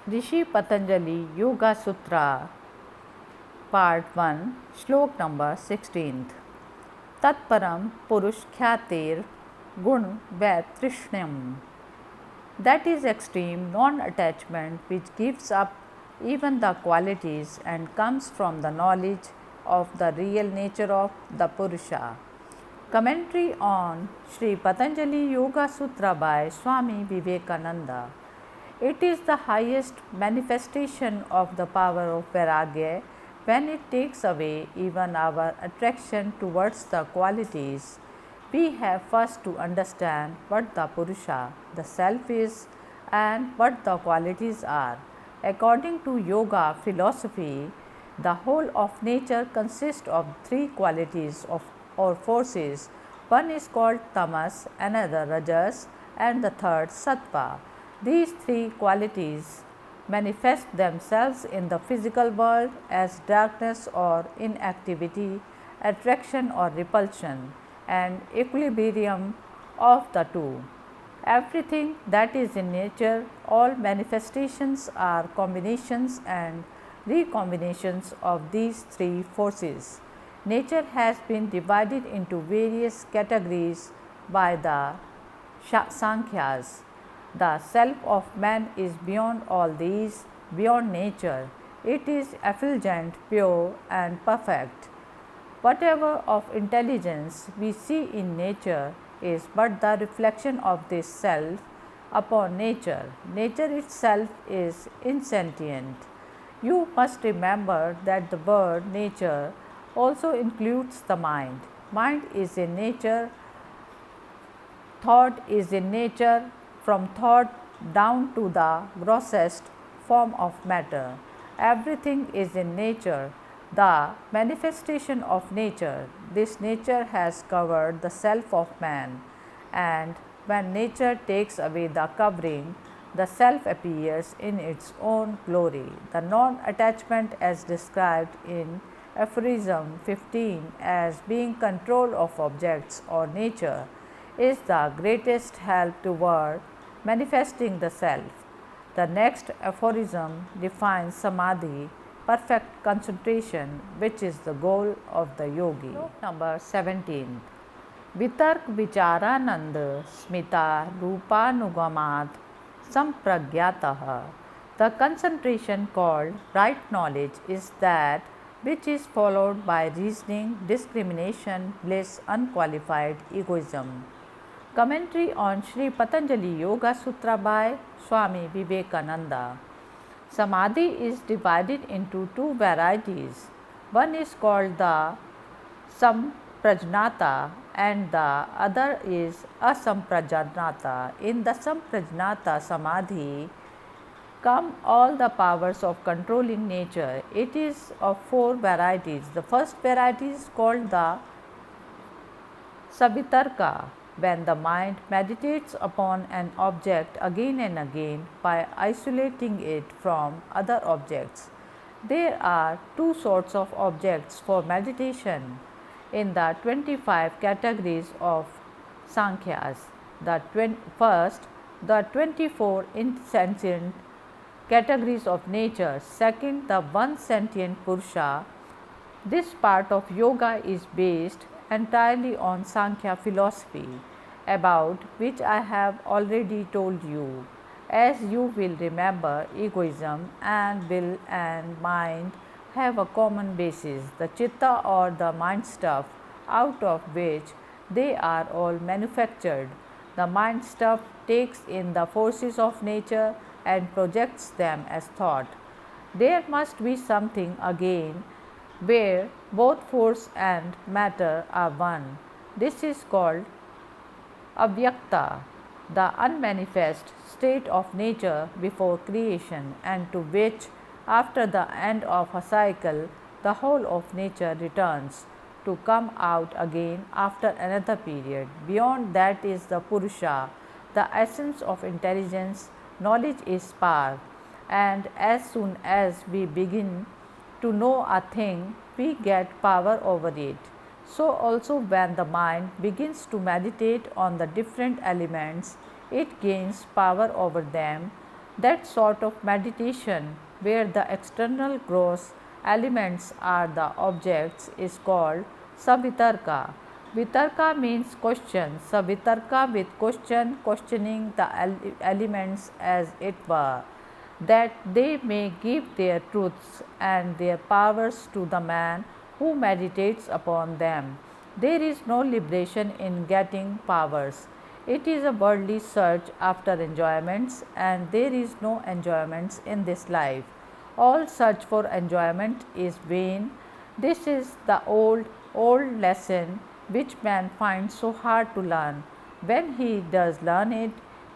Rishi Patanjali Yoga Sutra, Part 1, Shlok number 16th. Tatparam Purush Khyatir Gun Vaitrishnam. That is extreme non attachment which gives up even the qualities and comes from the knowledge of the real nature of the Purusha. Commentary on Sri Patanjali Yoga Sutra by Swami Vivekananda. It is the highest manifestation of the power of Vairagya when it takes away even our attraction towards the qualities. We have first to understand what the Purusha, the self, is and what the qualities are. According to yoga philosophy, the whole of nature consists of three qualities of or forces. One is called tamas, another rajas, and the third sattva. These three qualities manifest themselves in the physical world as darkness or inactivity, attraction or repulsion, and equilibrium of the two. Everything that is in nature, all manifestations are combinations and recombinations of these three forces. Nature has been divided into various categories by the Sankhyas. The self of man is beyond all these, beyond nature. It is effulgent, pure, and perfect. Whatever of intelligence we see in nature is but the reflection of this self upon nature. Nature itself is insentient. You must remember that the word nature also includes the mind. Mind is in nature, thought is in nature, from thought down to the grossest form of matter. Everything is in nature, the manifestation of nature. This nature has covered the self of man, and when nature takes away the covering, the self appears in its own glory. The non attachment, as described in aphorism 15 as being control of objects or nature, is the greatest help toward manifesting the self. The next aphorism defines samadhi, perfect concentration, which is the goal of the yogi. Number 17. Vitark vicharanand smita rupanugamat sampragyatah. The concentration called right knowledge is that which is followed by reasoning, discrimination, bliss, unqualified egoism. Commentary on Sri Patanjali Yoga Sutra by Swami Vivekananda. Samadhi is divided into two varieties. One is called the Samprajnata and the other is Asamprajnata. In the Samprajnata Samadhi come all the powers of controlling nature. It is of four varieties. The first variety is called the Savitarka, when the mind meditates upon an object again and again by isolating it from other objects. There are two sorts of objects for meditation in the 25 categories of Sankhyas. First, the 24 insentient categories of nature. Second, the one sentient Purusha. This part of yoga is based entirely on Sankhya philosophy, about which I have already told you. As you will remember, egoism and will and mind have a common basis, the chitta or the mind stuff, out of which they are all manufactured. The mind stuff takes in the forces of nature and projects them as thought. There must be something again where both force and matter are one. This is called avyakta, the unmanifest state of nature before creation, and to which, after the end of a cycle, the whole of nature returns to come out again after another period. Beyond that is the Purusha, the essence of intelligence. Knowledge is power, and as soon as we begin to know a thing, we get power over it. So, also, when the mind begins to meditate on the different elements, it gains power over them. That sort of meditation where the external gross elements are the objects is called savitarka. Vitarka means question. Savitarka with question, questioning the elements as it were, that they may give their truths and their powers to the man who meditates upon them. There is no liberation in getting powers. It is a worldly search after enjoyments, and there is no enjoyments in this life. All search for enjoyment is vain. This is the old lesson which man finds so hard to learn. When he does learn it,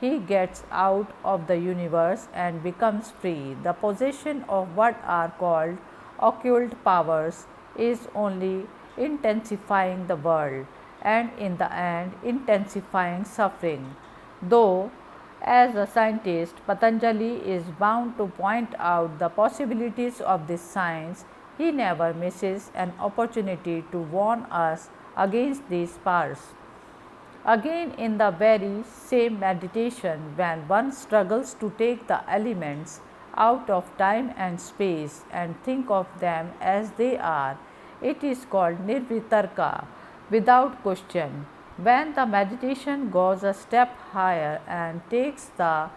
he gets out of the universe and becomes free. The possession of what are called occult powers is only intensifying the world and in the end intensifying suffering. Though as a scientist, Patanjali is bound to point out the possibilities of this science. He never misses an opportunity to warn us against these powers. Again, in the very same meditation, when one struggles to take the elements out of time and space and think of them as they are, it is called nirvitarka, without question. When the meditation goes a step higher and takes the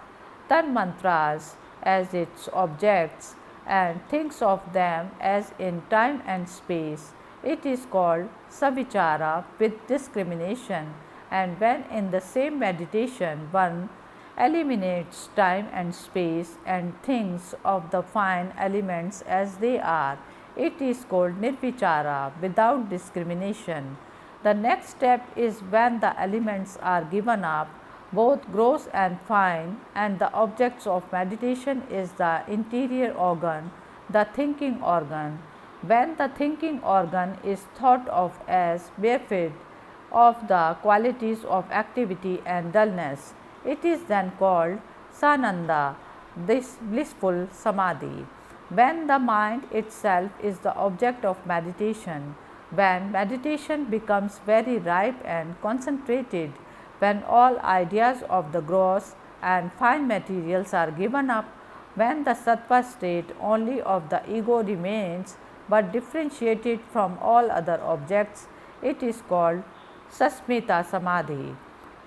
tanmantras as its objects and thinks of them as in time and space, it is called savichara with discrimination. And when in the same meditation one eliminates time and space and thinks of the fine elements as they are, it is called nirvichara without discrimination. The next step is when the elements are given up, both gross and fine, and the objects of meditation is the interior organ, the thinking organ. When the thinking organ is thought of as bereft of the qualities of activity and dullness, it is then called sananda, this blissful samadhi. When the mind itself is the object of meditation, when meditation becomes very ripe and concentrated, when all ideas of the gross and fine materials are given up, when the sattva state only of the ego remains but differentiated from all other objects, it is called Sasmita Samadhi.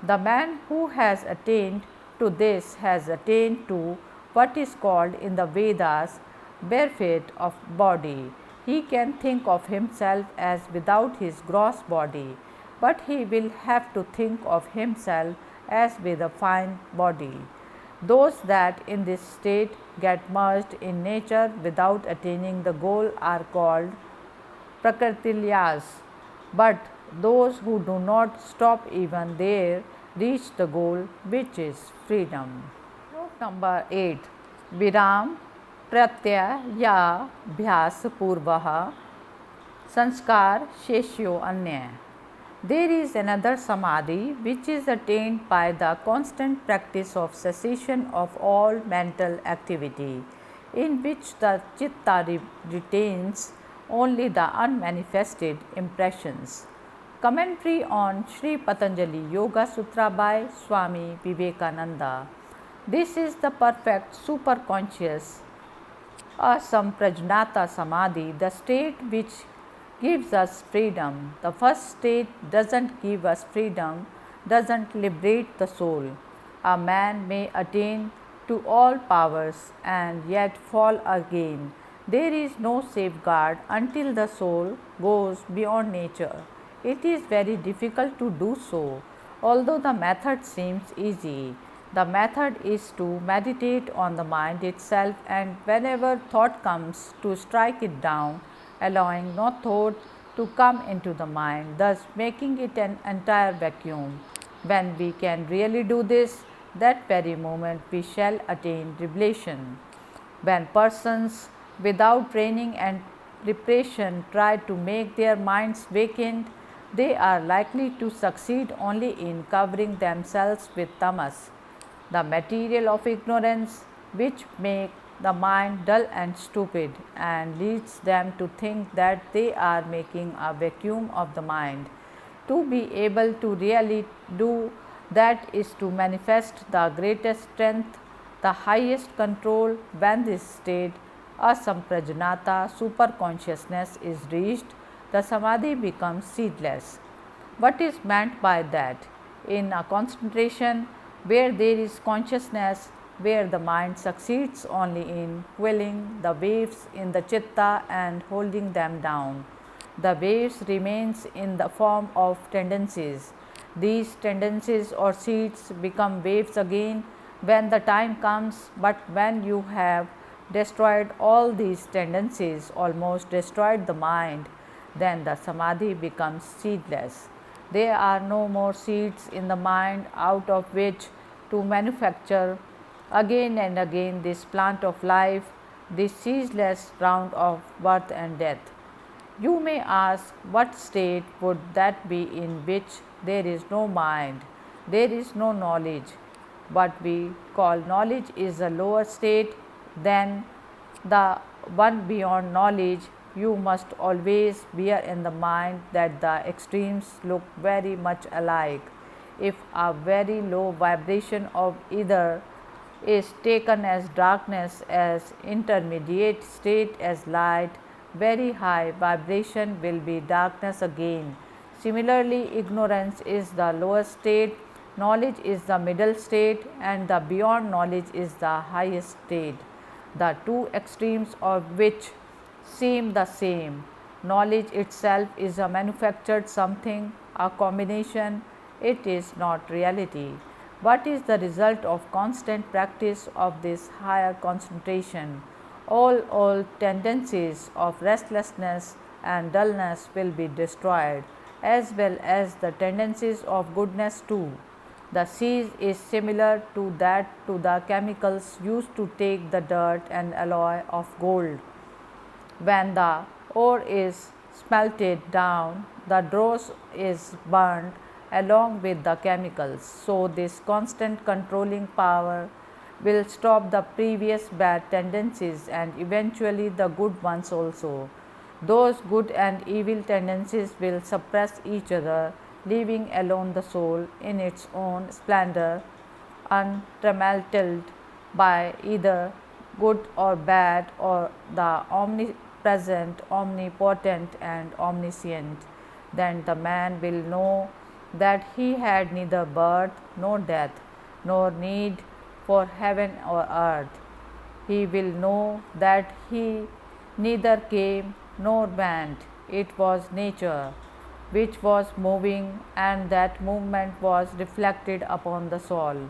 The man who has attained to this has attained to what is called in the Vedas bereft of body. He can think of himself as without his gross body, but he will have to think of himself as with a fine body. Those that in this state get merged in nature without attaining the goal are called prakritiliyas, but those who do not stop even there reach the goal, which is freedom. Slok number 8. Viram प्रत्यय या vas पूर्व संस्कार शेष्यो अन्य. There is another samadhi which is attained by the constant practice of cessation of all mental activity, in which the chitta retains only the unmanifested impressions. Commentary on Sri Patanjali Yoga Sutra by Swami Vivekananda. This is the perfect superconscious Asamprajnata Samadhi, the state which gives us freedom. The first state doesn't give us freedom, doesn't liberate the soul. A man may attain to all powers and yet fall again. There is no safeguard until the soul goes beyond nature. It is very difficult to do so, although the method seems easy. The method is to meditate on the mind itself, and whenever thought comes, to strike it down, allowing no thought to come into the mind, thus making it an entire vacuum. When we can really do this, that very moment we shall attain revelation. When persons without training and preparation try to make their minds vacant, they are likely to succeed only in covering themselves with tamas, the material of ignorance, which make the mind dull and stupid and leads them to think that they are making a vacuum of the mind. To be able to really do that is to manifest the greatest strength the highest control. When this state, asamprajnata, super consciousness, is reached, the samadhi becomes seedless. What is meant by that? In a concentration where there is consciousness, where the mind succeeds only in quelling the waves in the chitta and holding them down, the waves remains in the form of tendencies. These tendencies or seeds become waves again when the time comes, but when you have destroyed all these tendencies, almost destroyed the mind, then the samadhi becomes seedless. There are no more seeds in the mind out of which to manufacture again and again this plant of life, this ceaseless round of birth and death. You may ask, what state would that be in which there is no mind, there is no knowledge? What we call knowledge is a lower state than the one beyond knowledge. You must always bear in the mind that the extremes look very much alike. If a very low vibration of either is taken as darkness, as intermediate state as light, very high vibration will be darkness again. Similarly, ignorance is the lowest state, knowledge is the middle state, and the beyond knowledge is the highest state, the two extremes of which seem the same. Knowledge itself is a manufactured something, a combination, it is not reality. What is the result of constant practice of this higher concentration? All tendencies of restlessness and dullness will be destroyed, as well as the tendencies of goodness too. The siege is similar to that to the chemicals used to take the dirt and alloy of gold. When the ore is smelted down, the dross is burned along with the chemicals. So, this constant controlling power will stop the previous bad tendencies and eventually the good ones also. Those good and evil tendencies will suppress each other, leaving alone the soul in its own splendor, untrammelled by either good or bad, or the omnipresent, omnipotent, and omniscient. Then the man will know that he had neither birth nor death, nor need for heaven or earth. He will know that he neither came nor went. It was nature which was moving, and that movement was reflected upon the soul.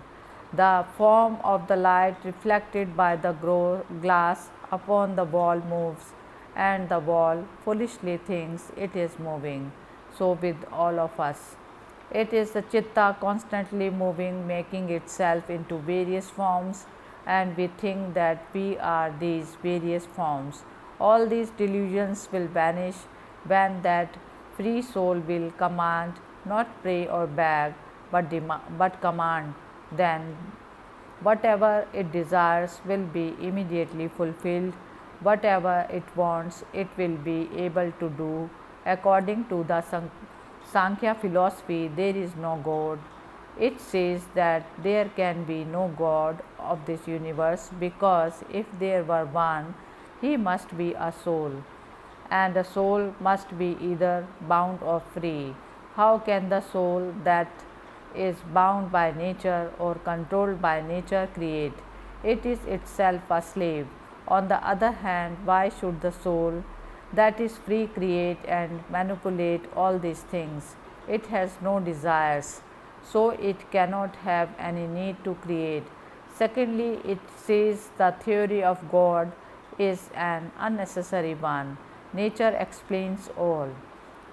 The form of the light reflected by the glass upon the wall moves, and the wall foolishly thinks it is moving. So, with all of us, it is the chitta constantly moving, making itself into various forms, and we think that we are these various forms. All these delusions will vanish when that free soul will command, not pray or beg, but command. Then whatever it desires will be immediately fulfilled. Whatever it wants, it will be able to do. According to the Sankhya philosophy, there is no God. It says that there can be no God of this universe, because if there were one, he must be a soul, and a soul must be either bound or free. How can the soul that is bound by nature or controlled by nature create? It is itself a slave. On the other hand, why should the soul that is free create and manipulate all these things? It has no desires, so it cannot have any need to create. Secondly, it says the theory of God is an unnecessary one. Nature explains all.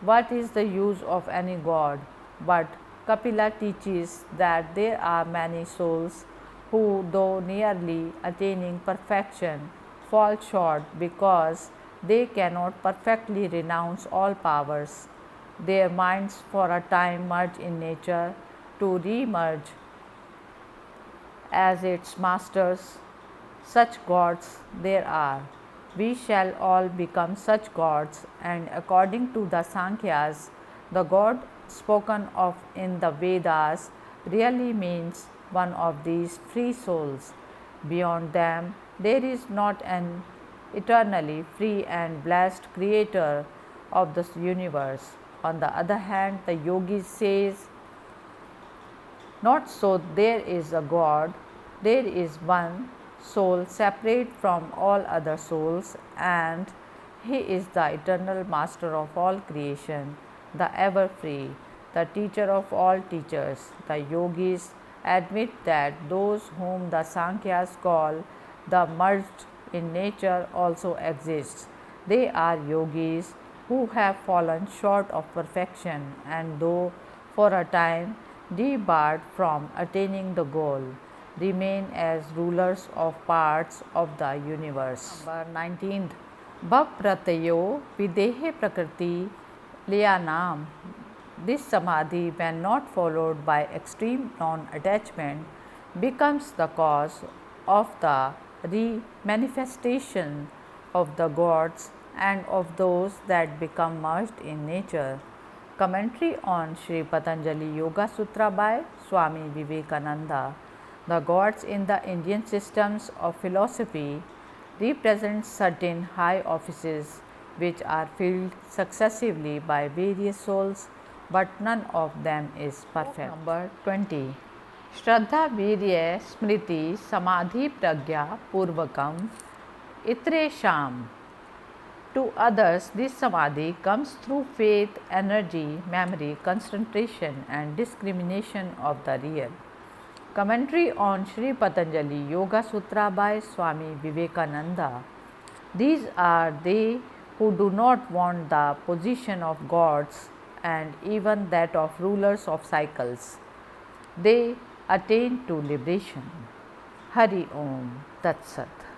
What is the use of any God? But Kapila teaches that there are many souls who, though nearly attaining perfection, fall short because they cannot perfectly renounce all powers. Their minds for a time merge in nature to re-merge as its masters. Such gods there are. We shall all become such gods, and according to the Sankhyas, the God spoken of in the Vedas really means one of these free souls. Beyond them, there is not an eternally free and blessed creator of this universe. On the other hand, the yogi says, not so, there is a God, there is one soul separate from all other souls, and he is the eternal master of all creation, the ever free, the teacher of all teachers. The yogis admit that those whom the Sankhyas call the merged in nature also exist. They are yogis who have fallen short of perfection, and though for a time debarred from attaining the goal, remain as rulers of parts of the universe. Number 19th. Bhapratayo videhe prakriti liyanam. This samadhi, when not followed by extreme non-attachment, becomes the cause of the re-manifestation of the gods and of those that become merged in nature. Commentary on Sri Patanjali Yoga Sutra by Swami Vivekananda. The gods in the Indian systems of philosophy represent certain high offices which are filled successively by various souls, but none of them is perfect. Number 20. Shraddha Virya Smriti Samadhi Pragya Purvakam Itresham. To others, this samadhi comes through faith, energy, memory, concentration, and discrimination of the real. Commentary on Sri Patanjali Yoga Sutra by Swami Vivekananda. These are they who do not want the position of gods and even that of rulers of cycles. They attain to liberation. Hari Om Tat Sat.